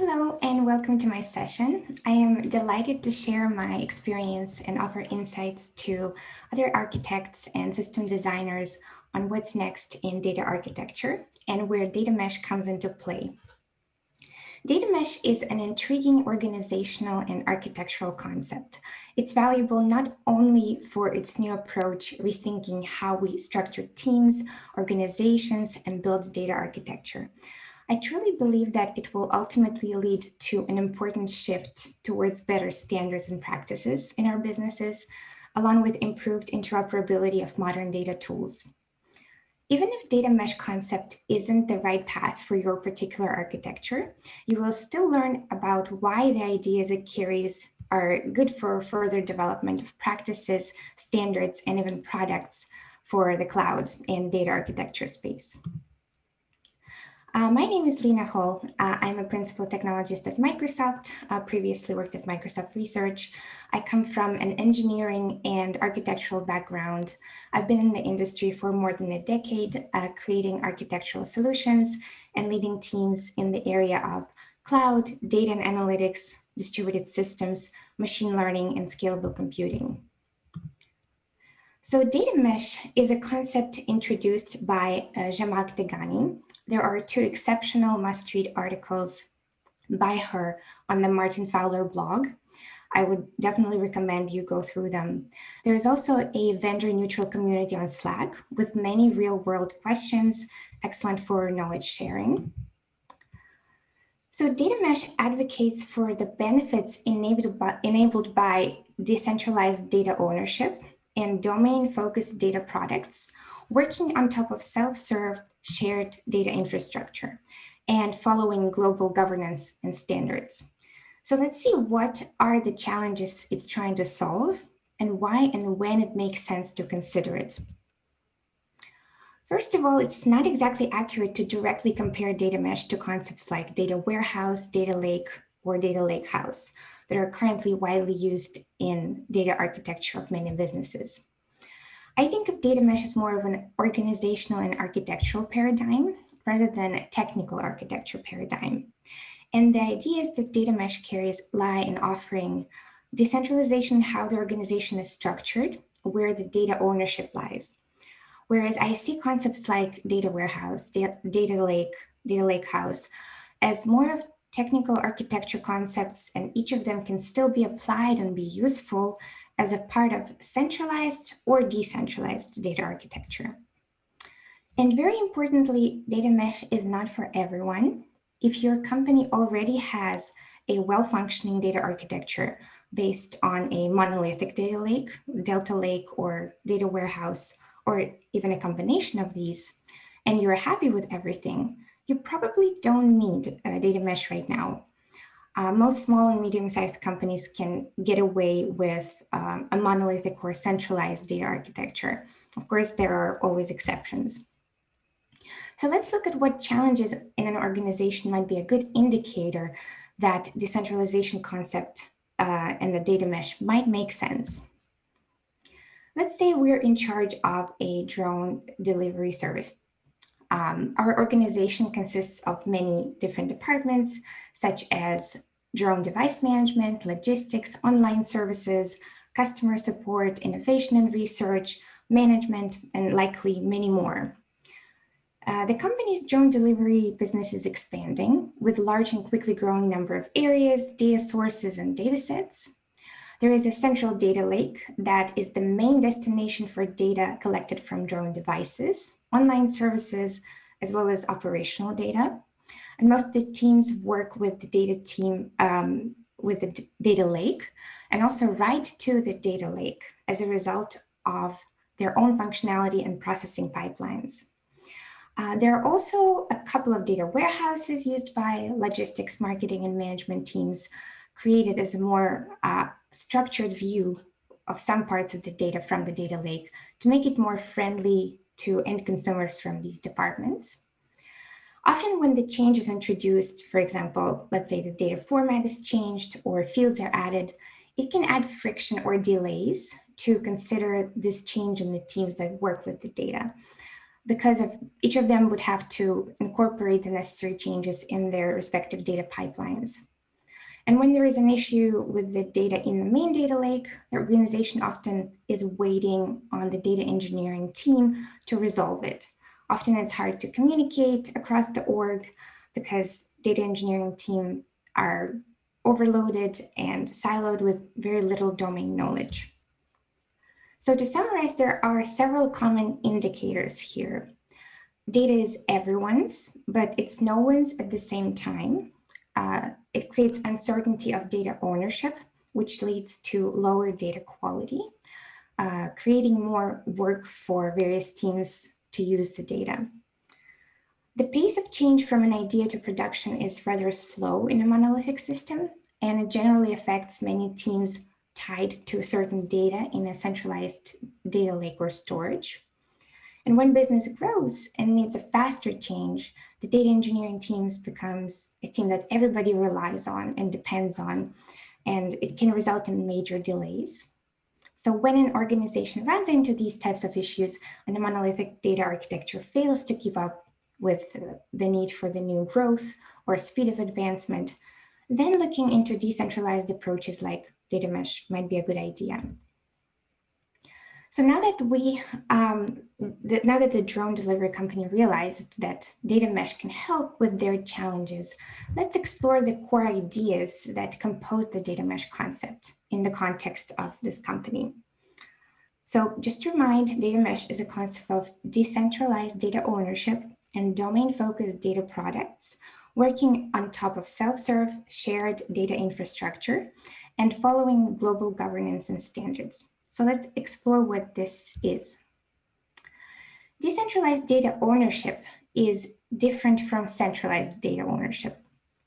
Hello and welcome to my session. I am delighted to share my experience and offer insights to other architects and system designers on what's next in data architecture and where data mesh comes into play. Data mesh is an intriguing organizational and architectural concept. It's valuable not only for its new approach, rethinking how we structure teams, organizations, and build data architecture. I truly believe that it will ultimately lead to an important shift towards better standards and practices in our businesses, along with improved interoperability of modern data tools. Even if data mesh concept isn't the right path for your particular architecture, you will still learn about why the ideas it carries are good for further development of practices, standards, and even products for the cloud and data architecture space. My name is Lena Hall. I'm a principal technologist at Microsoft, previously worked at Microsoft Research. I come from an engineering and architectural background. I've been in the industry for more than a decade, creating architectural solutions and leading teams in the area of cloud, data and analytics, distributed systems, machine learning, and scalable computing. So data mesh is a concept introduced by Zhamak Dehghani. There are two exceptional must-read articles by her on the Martin Fowler blog. I would definitely recommend you go through them. There is also a vendor-neutral community on Slack with many real-world questions, excellent for knowledge sharing. So data mesh advocates for the benefits enabled by decentralized data ownership and domain-focused data products, working on top of self-serve shared data infrastructure and following global governance and standards. So let's see what are the challenges it's trying to solve and why and when it makes sense to consider it. First of all, it's not exactly accurate to directly compare data mesh to concepts like data warehouse, data lake, or data lakehouse that are currently widely used in data architecture of many businesses. I think of data mesh as more of an organizational and architectural paradigm rather than a technical architecture paradigm. And the ideas that data mesh carries lie in offering decentralization in how the organization is structured, where the data ownership lies. Whereas I see concepts like data warehouse, data lake, data lakehouse as more of technical architecture concepts, and each of them can still be applied and be useful as a part of centralized or decentralized data architecture. And very importantly, data mesh is not for everyone. If your company already has a well-functioning data architecture based on a monolithic data lake, Delta Lake, or data warehouse, or even a combination of these, and you're happy with everything, you probably don't need a data mesh right now. Most small and medium-sized companies can get away with a monolithic or centralized data architecture. Of course, there are always exceptions. So let's look at what challenges in an organization might be a good indicator that decentralization concept and the data mesh might make sense. Let's say we're in charge of a drone delivery service. Our organization consists of many different departments, such as drone device management, logistics, online services, customer support, innovation and research, management, and likely many more. The company's drone delivery business is expanding with large and quickly growing number of areas, data sources, and data sets. There is a central data lake that is the main destination for data collected from drone devices, online services, as well as operational data. And most of the teams work with the data team with the data lake and also write to the data lake as a result of their own functionality and processing pipelines. There are also a couple of data warehouses used by logistics, marketing, and management teams, created as a more structured view of some parts of the data from the data lake to make it more friendly to end consumers from these departments. Often when the change is introduced, for example, let's say the data format is changed or fields are added, it can add friction or delays to consider this change in the teams that work with the data. because of each of them would have to incorporate the necessary changes in their respective data pipelines. And when there is an issue with the data in the main data lake, the organization often is waiting on the data engineering team to resolve it. Often it's hard to communicate across the org because data engineering team are overloaded and siloed with very little domain knowledge. So to summarize, there are several common indicators here. Data is everyone's, but it's no one's at the same time. It creates uncertainty of data ownership, which leads to lower data quality, creating more work for various teams to use the data. The pace of change from an idea to production is rather slow in a monolithic system, and it generally affects many teams tied to a certain data in a centralized data lake or storage. And when business grows and needs a faster change, the data engineering teams becomes a team that everybody relies on and depends on, and it can result in major delays. So when an organization runs into these types of issues and the monolithic data architecture fails to keep up with the need for the new growth or speed of advancement, then looking into decentralized approaches like data mesh might be a good idea. So now that the drone delivery company realized that data mesh can help with their challenges, let's explore the core ideas that compose the data mesh concept in the context of this company. So just to remind, data mesh is a concept of decentralized data ownership and domain-focused data products working on top of self-serve shared data infrastructure and following global governance and standards. So let's explore what this is. Decentralized data ownership is different from centralized data ownership.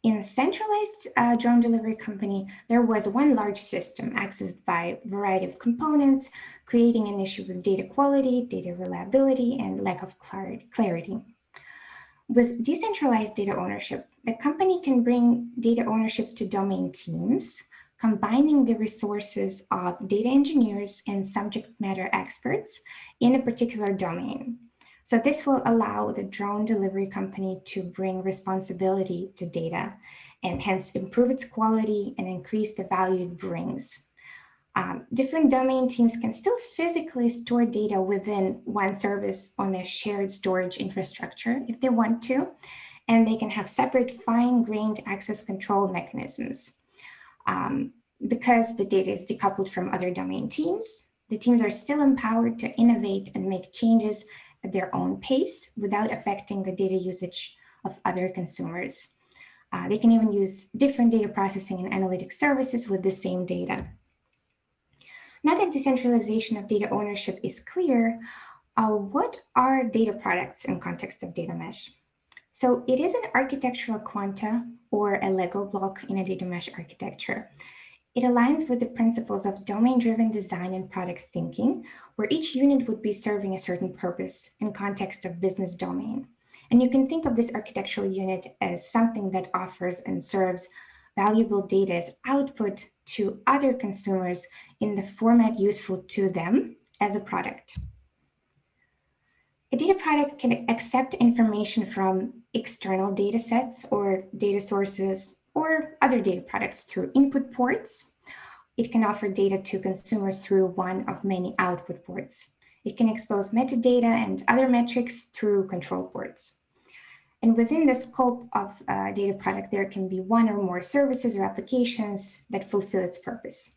In a centralized drone delivery company, there was one large system accessed by a variety of components, creating an issue with data quality, data reliability, and lack of clarity. With decentralized data ownership, the company can bring data ownership to domain teams, combining the resources of data engineers and subject matter experts in a particular domain. So this will allow the drone delivery company to bring responsibility to data and hence improve its quality and increase the value it brings. Different domain teams can still physically store data within one service on a shared storage infrastructure if they want to, and they can have separate fine-grained access control mechanisms. Because the data is decoupled from other domain teams, the teams are still empowered to innovate and make changes at their own pace without affecting the data usage of other consumers. They can even use different data processing and analytic services with the same data. Now that decentralization of data ownership is clear, what are data products in context of data mesh? So it is an architectural quanta or a Lego block in a data mesh architecture. It aligns with the principles of domain-driven design and product thinking, where each unit would be serving a certain purpose in context of business domain. And you can think of this architectural unit as something that offers and serves valuable data as output to other consumers in the format useful to them as a product. A data product can accept information from external data sets or data sources or other data products through input ports. It can offer data to consumers through one of many output ports. It can expose metadata and other metrics through control ports. And within the scope of a data product, there can be one or more services or applications that fulfill its purpose.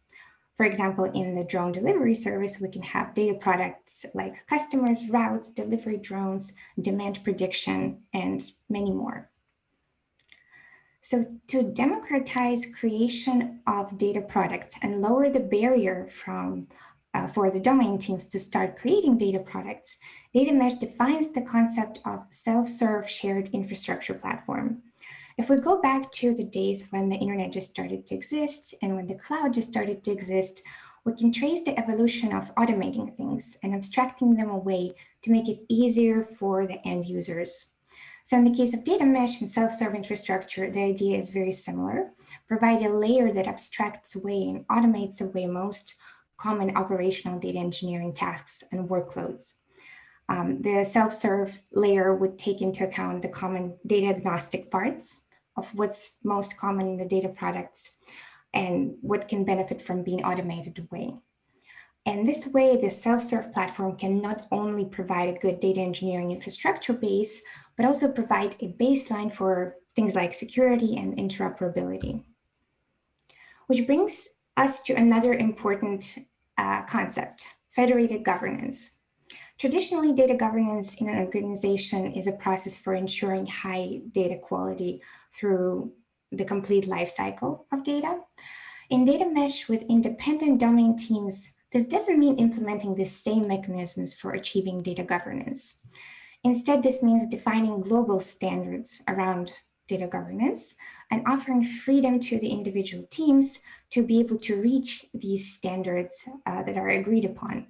For example, in the drone delivery service, we can have data products like customers, routes, delivery drones, demand prediction, and many more. So to democratize creation of data products and lower the barrier for the domain teams to start creating data products, Data Mesh defines the concept of self-serve shared infrastructure platform. If we go back to the days when the internet just started to exist and when the cloud just started to exist, we can trace the evolution of automating things and abstracting them away to make it easier for the end users. So in the case of data mesh and self-serve infrastructure, the idea is very similar. Provide a layer that abstracts away and automates away most common operational data engineering tasks and workloads. The self-serve layer would take into account the common data agnostic parts of what's most common in the data products and what can benefit from being automated away. And this way, the self-serve platform can not only provide a good data engineering infrastructure base, but also provide a baseline for things like security and interoperability. Which brings us to another important concept, federated governance. Traditionally, data governance in an organization is a process for ensuring high data quality through the complete lifecycle of data. In data mesh with independent domain teams, this doesn't mean implementing the same mechanisms for achieving data governance. Instead, this means defining global standards around data governance and offering freedom to the individual teams to be able to reach these standards that are agreed upon.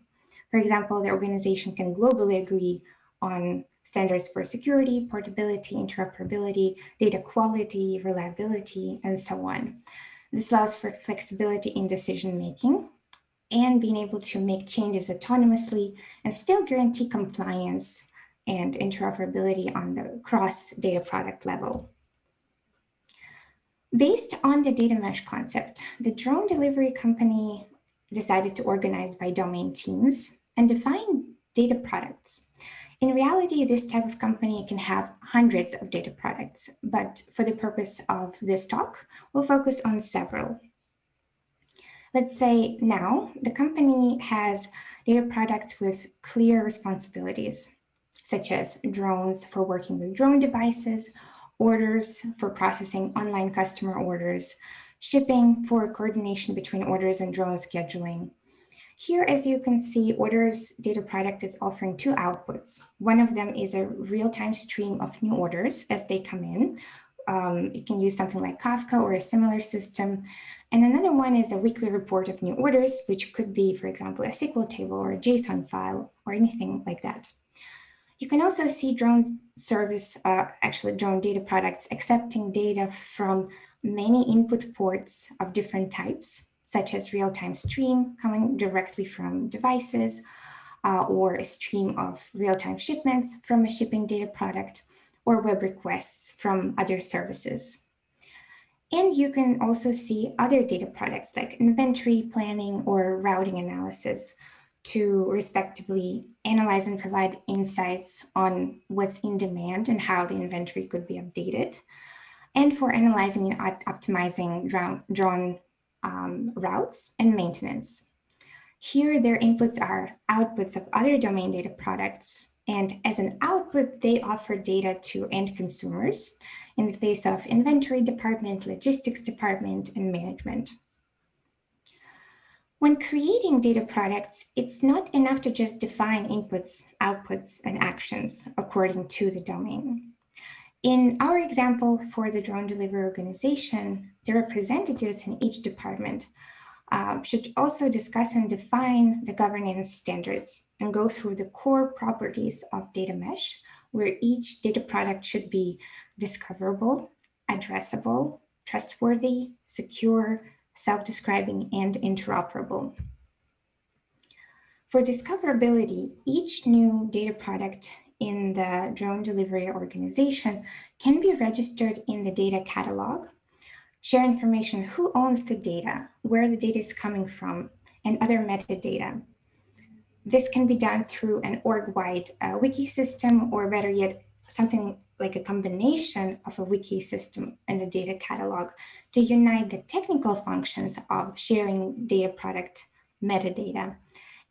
For example, the organization can globally agree on standards for security, portability, interoperability, data quality, reliability, and so on. This allows for flexibility in decision-making and being able to make changes autonomously and still guarantee compliance and interoperability on the cross data product level. Based on the data mesh concept, the drone delivery company decided to organize by domain teams and define data products. In reality, this type of company can have hundreds of data products, but for the purpose of this talk, we'll focus on several. Let's say now the company has data products with clear responsibilities, such as drones for working with drone devices, orders for processing online customer orders, shipping for coordination between orders and drone scheduling. Here, as you can see, orders data product is offering two outputs. One of them is a real-time stream of new orders as they come in. You can use something like Kafka or a similar system. And another one is a weekly report of new orders, which could be, for example, a SQL table or a JSON file or anything like that. You can also see drone drone data products accepting data from many input ports of different types, such as real-time stream coming directly from devices, or a stream of real-time shipments from a shipping data product, or web requests from other services. And you can also see other data products like inventory planning or routing analysis to respectively analyze and provide insights on what's in demand and how the inventory could be updated, and for analyzing and optimizing drone routes and maintenance. Here, their inputs are outputs of other domain data products, and as an output, they offer data to end consumers in the face of inventory department, logistics department, and management. When creating data products, it's not enough to just define inputs, outputs, and actions according to the domain. In our example for the drone delivery organization, the representatives in each department should also discuss and define the governance standards and go through the core properties of data mesh, where each data product should be discoverable, addressable, trustworthy, secure, self-describing, and interoperable. For discoverability, each new data product in the drone delivery organization can be registered in the data catalog, share information who owns the data, where the data is coming from, and other metadata. This can be done through an org-wide wiki system, or better yet, something like a combination of a wiki system and a data catalog to unite the technical functions of sharing data product metadata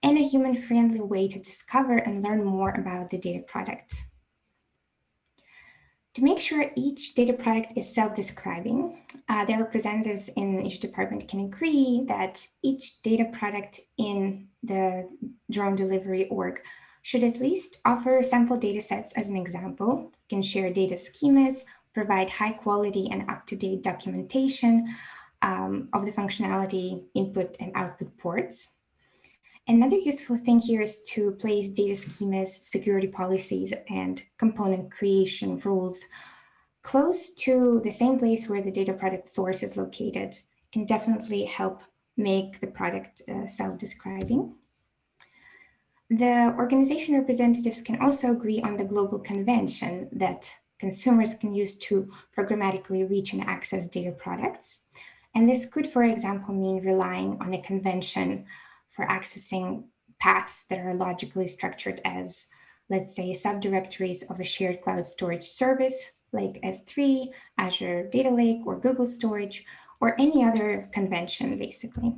and a human-friendly way to discover and learn more about the data product. To make sure each data product is self-describing, their representatives in each department can agree that each data product in the drone delivery org should at least offer sample data sets as an example, can share data schemas, provide high quality and up-to-date documentation of the functionality, input and output ports. Another useful thing here is to place data schemas, security policies, and component creation rules close to the same place where the data product source is located. It can definitely help make the product self-describing. The organization representatives can also agree on the global convention that consumers can use to programmatically reach and access data products. And this could, for example, mean relying on a convention for accessing paths that are logically structured as, let's say, subdirectories of a shared cloud storage service like S3, Azure Data Lake, or Google Storage, or any other convention, basically.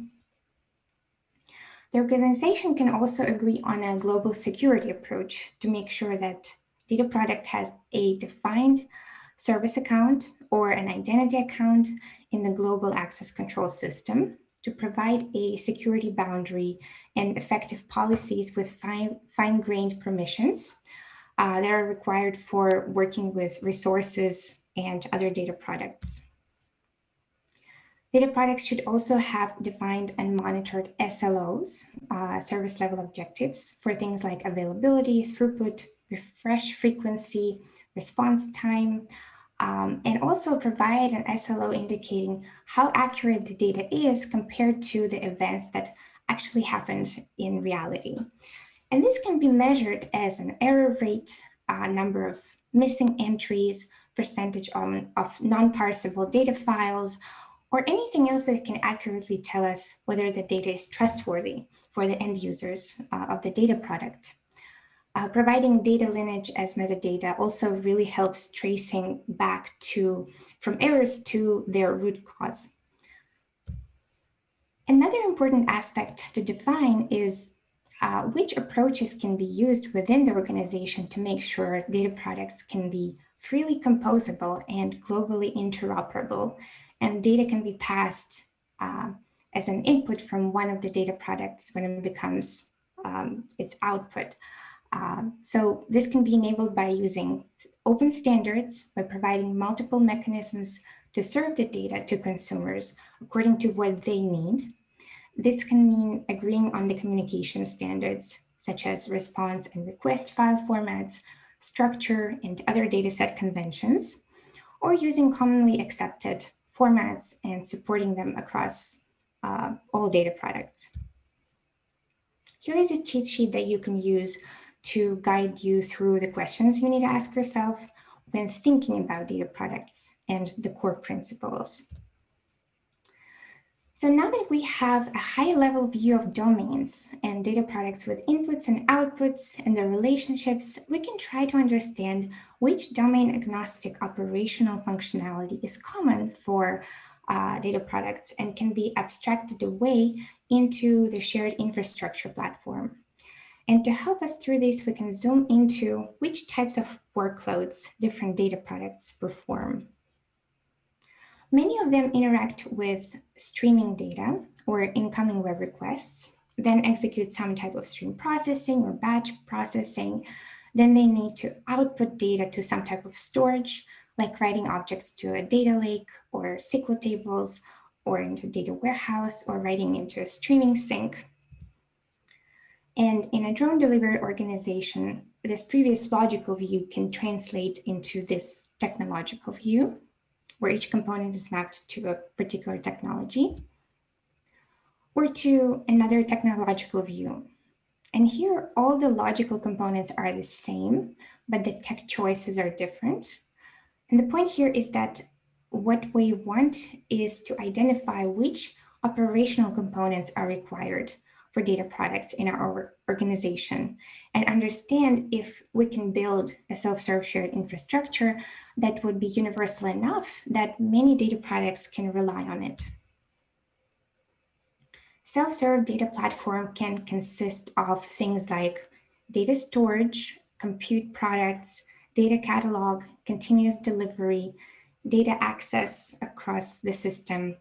The organization can also agree on a global security approach to make sure that data product has a defined service account or an identity account in the global access control system to provide a security boundary and effective policies with fine-grained permissions that are required for working with resources and other data products. Data products should also have defined and monitored SLOs, service level objectives, for things like availability, throughput, refresh frequency, response time, and also provide an SLO indicating how accurate the data is compared to the events that actually happened in reality. And this can be measured as an error rate, number of missing entries, percentage of non-parsable data files, or anything else that can accurately tell us whether the data is trustworthy for the end users of the data product. Providing data lineage as metadata also really helps tracing back from errors to their root cause. Another important aspect to define is which approaches can be used within the organization to make sure data products can be freely composable and globally interoperable, and data can be passed as an input from one of the data products when it becomes its output. So this can be enabled by using open standards, by providing multiple mechanisms to serve the data to consumers according to what they need. This can mean agreeing on the communication standards, such as response and request file formats, structure, and other dataset conventions, or using commonly accepted formats and supporting them across all data products. Here is a cheat sheet that you can use to guide you through the questions you need to ask yourself when thinking about data products and the core principles. So now that we have a high-level view of domains and data products with inputs and outputs and their relationships, we can try to understand which domain-agnostic operational functionality is common for data products and can be abstracted away into the shared infrastructure platform. And to help us through this, we can zoom into which types of workloads different data products perform. Many of them interact with streaming data or incoming web requests, then execute some type of stream processing or batch processing. Then they need to output data to some type of storage, like writing objects to a data lake or SQL tables or into a data warehouse or writing into a streaming sink. And in a drone delivery organization, this previous logical view can translate into this technological view, where each component is mapped to a particular technology, or to another technological view. And here, all the logical components are the same, but the tech choices are different. And the point here is that what we want is to identify which operational components are required for data products in our organization and understand if we can build a self-serve shared infrastructure that would be universal enough that many data products can rely on it. Self-serve data platform can consist of things like data storage, compute products, data catalog, continuous delivery, data access across the system,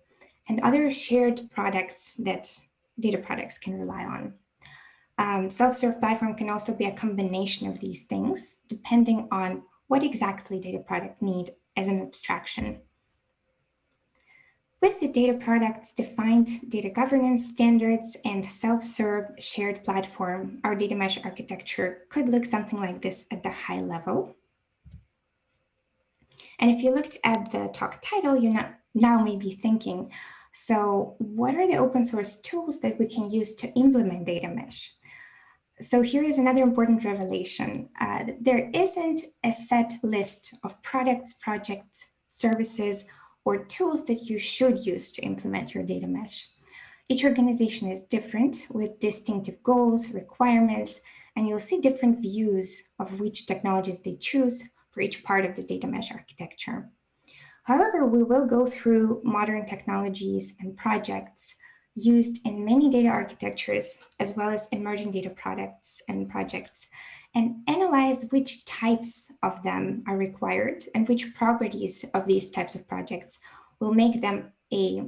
and other shared products that data products can rely on. Self-serve platform can also be a combination of these things, depending on what exactly data product need as an abstraction. With the data products defined data governance standards and self-serve shared platform, our data mesh architecture could look something like this at the high level. And if you looked at the talk title, you now may be thinking, so what are the open source tools that we can use to implement data mesh? So here is another important revelation. There isn't a set list of products, projects, services, or tools that you should use to implement your data mesh. Each organization is different with distinctive goals, requirements, and you'll see different views of which technologies they choose for each part of the data mesh architecture. However, we will go through modern technologies and projects used in many data architectures, as well as emerging data products and projects, and analyze which types of them are required and which properties of these types of projects will make them a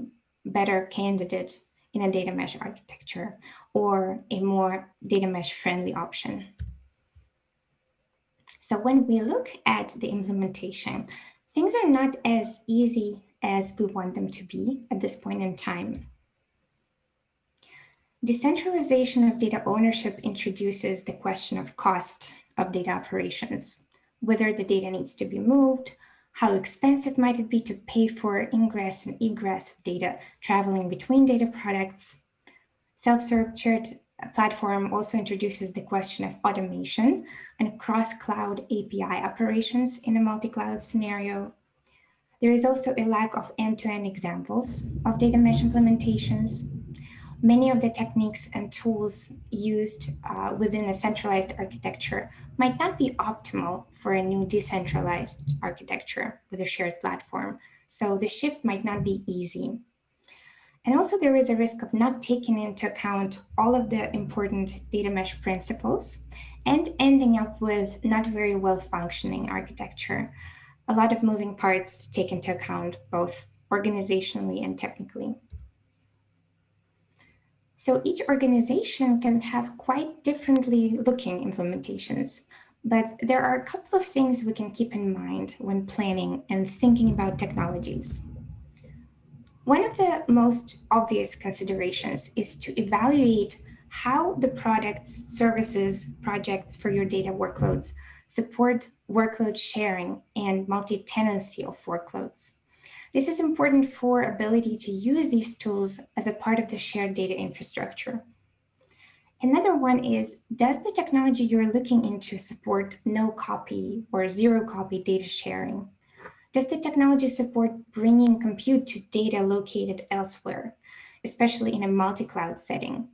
better candidate in a data mesh architecture or a more data mesh friendly option. So when we look at the implementation, things are not as easy as we want them to be at this point in time. Decentralization of data ownership introduces the question of cost of data operations, whether the data needs to be moved, how expensive might it be to pay for ingress and egress of data traveling between data products. Self-serve shared platform also introduces the question of automation and cross-cloud API operations in a multi-cloud scenario. There is also a lack of end-to-end examples of data mesh implementations. Many of the techniques and tools used within a centralized architecture might not be optimal for a new decentralized architecture with a shared platform. So the shift might not be easy. And also there is a risk of not taking into account all of the important data mesh principles and ending up with not very well functioning architecture. A lot of moving parts to take into account both organizationally and technically. So each organization can have quite differently looking implementations, but there are a couple of things we can keep in mind when planning and thinking about technologies. One of the most obvious considerations is to evaluate how the products, services, projects for your data workloads support workload sharing and multi-tenancy of workloads. This is important for ability to use these tools as a part of the shared data infrastructure. Another one is, does the technology you're looking into support no copy or zero copy data sharing? Does the technology support bringing compute to data located elsewhere, especially in a multi-cloud setting?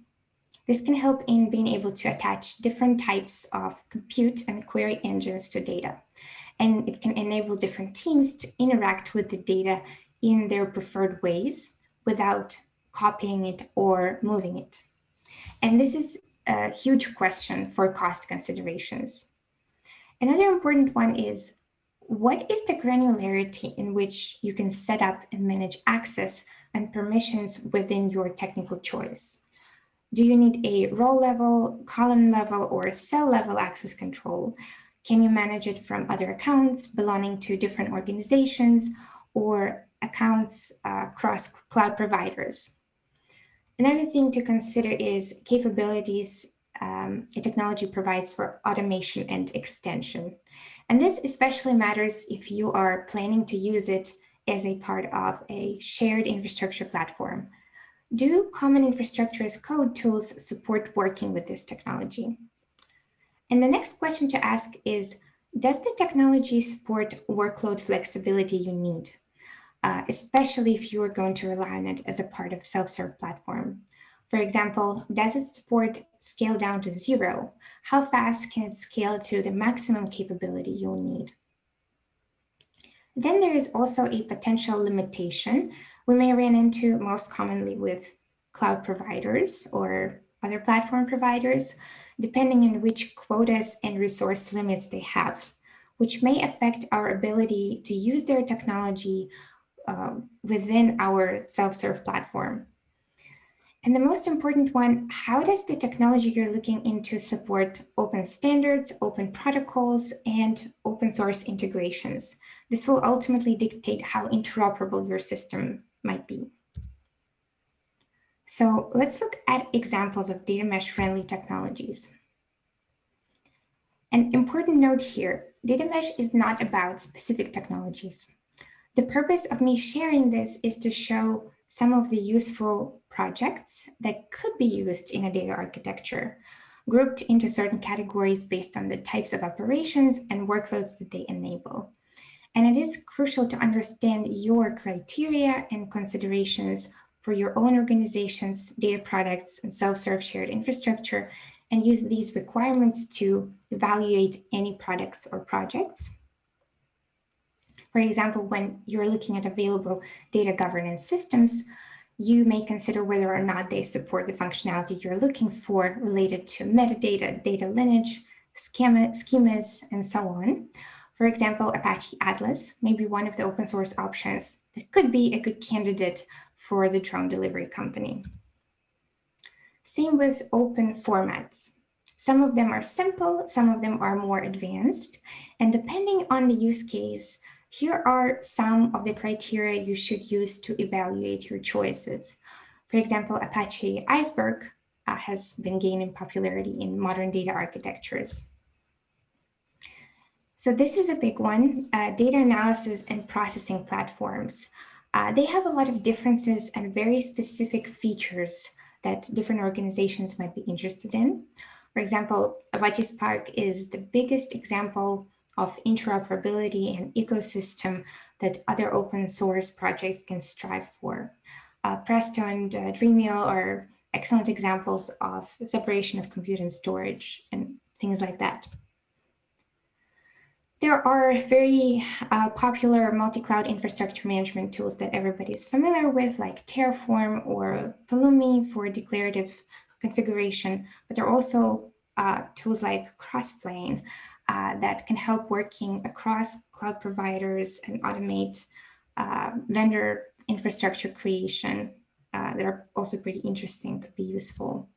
This can help in being able to attach different types of compute and query engines to data. And it can enable different teams to interact with the data in their preferred ways without copying it or moving it. And this is a huge question for cost considerations. Another important one is, what is the granularity in which you can set up and manage access and permissions within your technical choice? Do you need a row level, column level, or cell level access control? Can you manage it from other accounts belonging to different organizations or accounts across cloud providers? Another thing to consider is capabilities a technology provides for automation and extension. And this especially matters if you are planning to use it as a part of a shared infrastructure platform. Do common infrastructure as code tools support working with this technology? And the next question to ask is, does the technology support workload flexibility you need, especially if you are going to rely on it as a part of self-serve platform? For example, does it support scale down to 0? How fast can it scale to the maximum capability you'll need? Then there is also a potential limitation we may run into most commonly with cloud providers or other platform providers, depending on which quotas and resource limits they have, which may affect our ability to use their technology within our self-serve platform. And the most important one, how does the technology you're looking into support open standards, open protocols, and open source integrations? This will ultimately dictate how interoperable your system might be. So let's look at examples of data mesh friendly technologies. An important note here, data mesh is not about specific technologies. The purpose of me sharing this is to show some of the useful projects that could be used in a data architecture. grouped into certain categories based on the types of operations and workloads that they enable. And it is crucial to understand your criteria and considerations for your own organization's data products and self-serve shared infrastructure, and use these requirements to evaluate any products or projects. For example, when you're looking at available data governance systems, you may consider whether or not they support the functionality you're looking for related to metadata, data lineage, schemas, and so on. For example, Apache Atlas may be one of the open source options that could be a good candidate for the drone delivery company. Same with open formats. Some of them are simple, some of them are more advanced, and depending on the use case, here are some of the criteria you should use to evaluate your choices. For example, Apache Iceberg has been gaining popularity in modern data architectures. So this is a big one, data analysis and processing platforms. They have a lot of differences and very specific features that different organizations might be interested in. For example, Apache Spark is the biggest example of interoperability and ecosystem that other open source projects can strive for. Presto and Dreamwheel are excellent examples of separation of compute and storage and things like that. There are very popular multi-cloud infrastructure management tools that everybody's familiar with, like Terraform or Pulumi for declarative configuration, but there are also tools like Crossplane that can help working across cloud providers and automate vendor infrastructure creation. They're also pretty interesting, could be useful.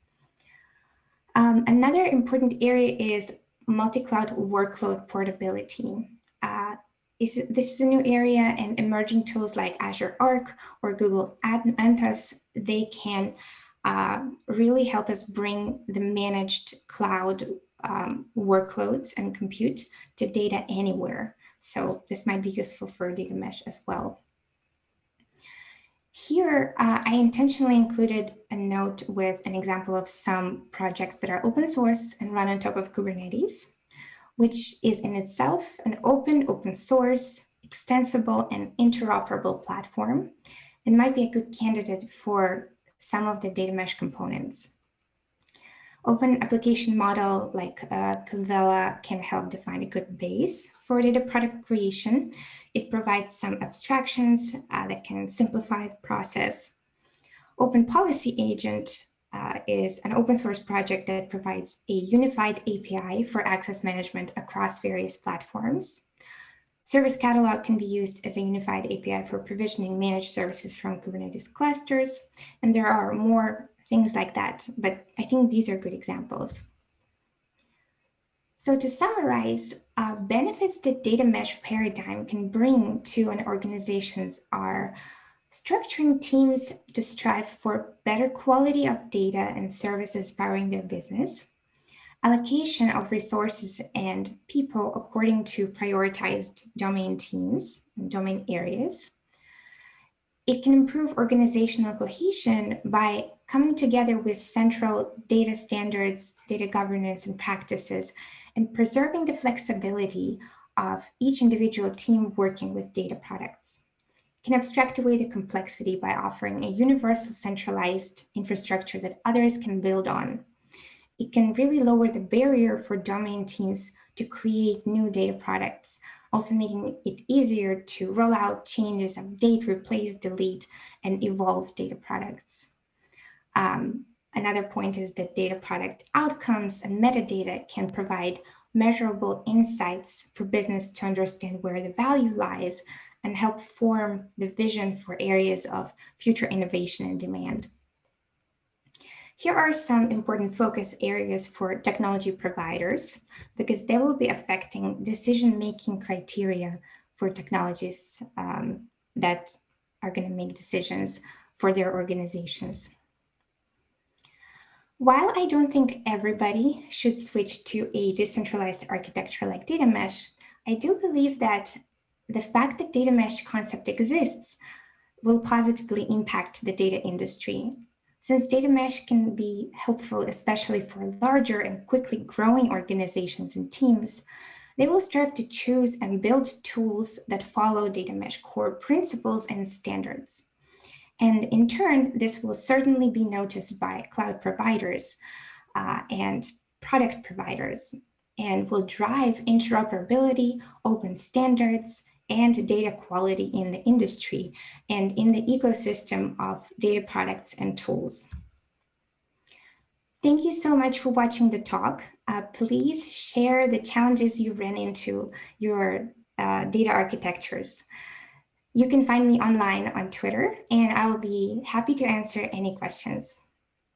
Another important area is multi-cloud workload portability. This is a new area, and emerging tools like Azure Arc or Google Anthos, they can really help us bring the managed cloud workloads and compute to data anywhere. So this might be useful for data mesh as well. Here, I intentionally included a note with an example of some projects that are open source and run on top of Kubernetes, which is in itself an open source, extensible, and interoperable platform, and might be a good candidate for some of the data mesh components. Open application model like Kavella can help define a good base for data product creation. It provides some abstractions that can simplify the process. Open Policy Agent is an open source project that provides a unified API for access management across various platforms. Service Catalog can be used as a unified API for provisioning managed services from Kubernetes clusters, and there are more things like that, but I think these are good examples. So to summarize, benefits that data mesh paradigm can bring to an organizations are structuring teams to strive for better quality of data and services powering their business, allocation of resources and people according to prioritized domain teams and domain areas. It can improve organizational cohesion by coming together with central data standards, data governance, and practices, and preserving the flexibility of each individual team working with data products. It can abstract away the complexity by offering a universal centralized infrastructure that others can build on. It can really lower the barrier for domain teams to create new data products, also making it easier to roll out changes, update, replace, delete, and evolve data products. Another point is that data product outcomes and metadata can provide measurable insights for business to understand where the value lies and help form the vision for areas of future innovation and demand. Here are some important focus areas for technology providers, because they will be affecting decision-making criteria for technologists that are going to make decisions for their organizations. While I don't think everybody should switch to a decentralized architecture like data mesh, I do believe that the fact that data mesh concept exists will positively impact the data industry. Since data mesh can be helpful, especially for larger and quickly growing organizations and teams, they will strive to choose and build tools that follow data mesh core principles and standards. And in turn, this will certainly be noticed by cloud providers and product providers, and will drive interoperability, open standards, and data quality in the industry and in the ecosystem of data products and tools. Thank you so much for watching the talk. Please share the challenges you ran into your data architectures. You can find me online on Twitter, and I will be happy to answer any questions.